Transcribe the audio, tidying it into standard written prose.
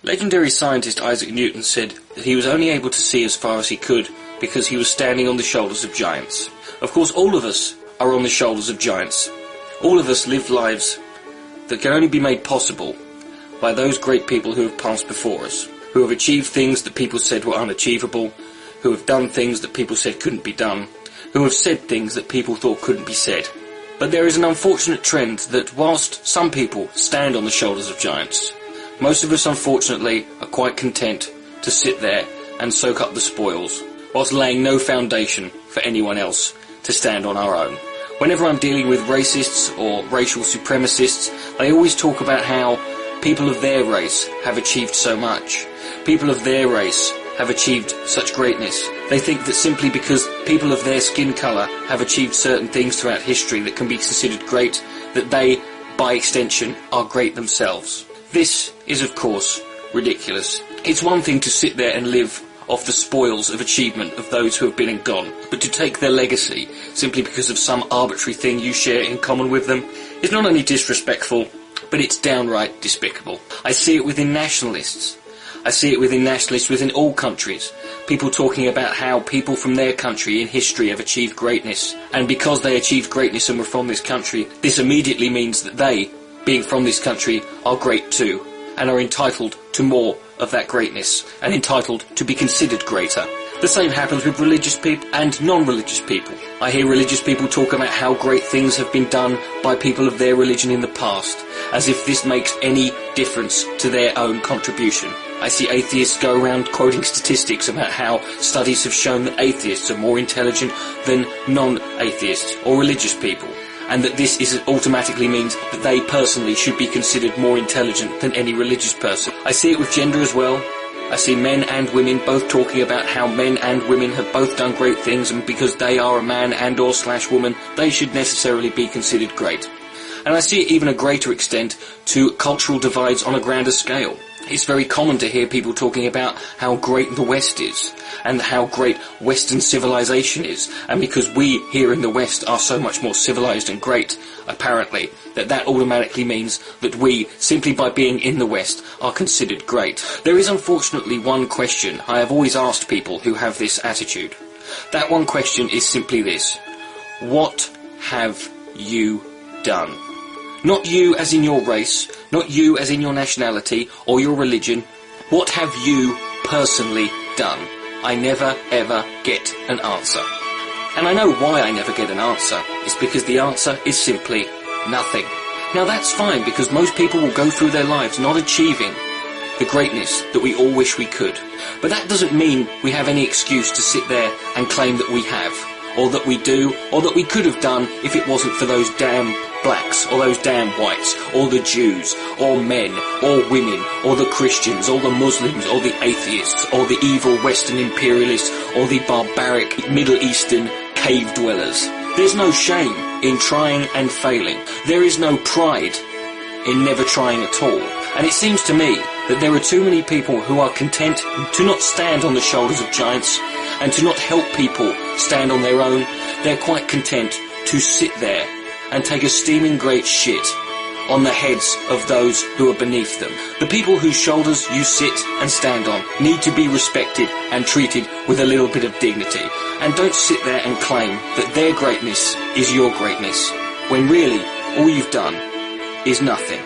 Legendary scientist Isaac Newton said that he was only able to see as far as he could because he was standing on the shoulders of giants. Of course, all of us are on the shoulders of giants. All of us live lives that can only be made possible by those great people who have passed before us, who have achieved things that people said were unachievable, who have done things that people said couldn't be done, who have said things that people thought couldn't be said. But there is an unfortunate trend that whilst some people stand on the shoulders of giants, most of us unfortunately are quite content to sit there and soak up the spoils, whilst laying no foundation for anyone else to stand on our own. Whenever I'm dealing with racists or racial supremacists, they always talk about how people of their race have achieved so much. People of their race have achieved such greatness. They think that simply because people of their skin colour have achieved certain things throughout history that can be considered great, that they, by extension, are great themselves. This is, of course, ridiculous. It's one thing to sit there and live off the spoils of achievement of those who have been and gone, but to take their legacy simply because of some arbitrary thing you share in common with them is not only disrespectful, but it's downright despicable. I see it within nationalists. I see it within nationalists within all countries. People talking about how people from their country in history have achieved greatness, and because they achieved greatness and were from this country, this immediately means that they, being from this country, are great too, and are entitled to more of that greatness, and entitled to be considered greater. The same happens with religious people and non-religious people. I hear religious people talk about how great things have been done by people of their religion in the past, as if this makes any difference to their own contribution. I see atheists go around quoting statistics about how studies have shown that atheists are more intelligent than non-atheists or religious people, and that this automatically means that they personally should be considered more intelligent than any religious person. I see it with gender as well. I see men and women both talking about how men and women have both done great things, and because they are a man and or / woman, they should necessarily be considered great. And I see it even a greater extent to cultural divides on a grander scale. It's very common to hear people talking about how great the West is, and how great Western civilization is, and because we here in the West are so much more civilized and great, apparently, that automatically means that we, simply by being in the West, are considered great. There is unfortunately one question I have always asked people who have this attitude. That one question is simply this: what have you done? Not you as in your race, not you as in your nationality or your religion. What have you personally done? I never ever get an answer. And I know why I never get an answer. It's because the answer is simply nothing. Now that's fine, because most people will go through their lives not achieving the greatness that we all wish we could. But that doesn't mean we have any excuse to sit there and claim that we have, or that we do, or that we could have done if it wasn't for those damn blacks, or those damn whites, or the Jews, or men, or women, or the Christians, or the Muslims, or the atheists, or the evil Western imperialists, or the barbaric Middle Eastern cave dwellers. There's no shame in trying and failing. There is no pride in never trying at all. And it seems to me that there are too many people who are content to not stand on the shoulders of giants and to not help people stand on their own. They're quite content to sit there and take a steaming great shit on the heads of those who are beneath them. The people whose shoulders you sit and stand on need to be respected and treated with a little bit of dignity. And don't sit there and claim that their greatness is your greatness, when really all you've done is nothing.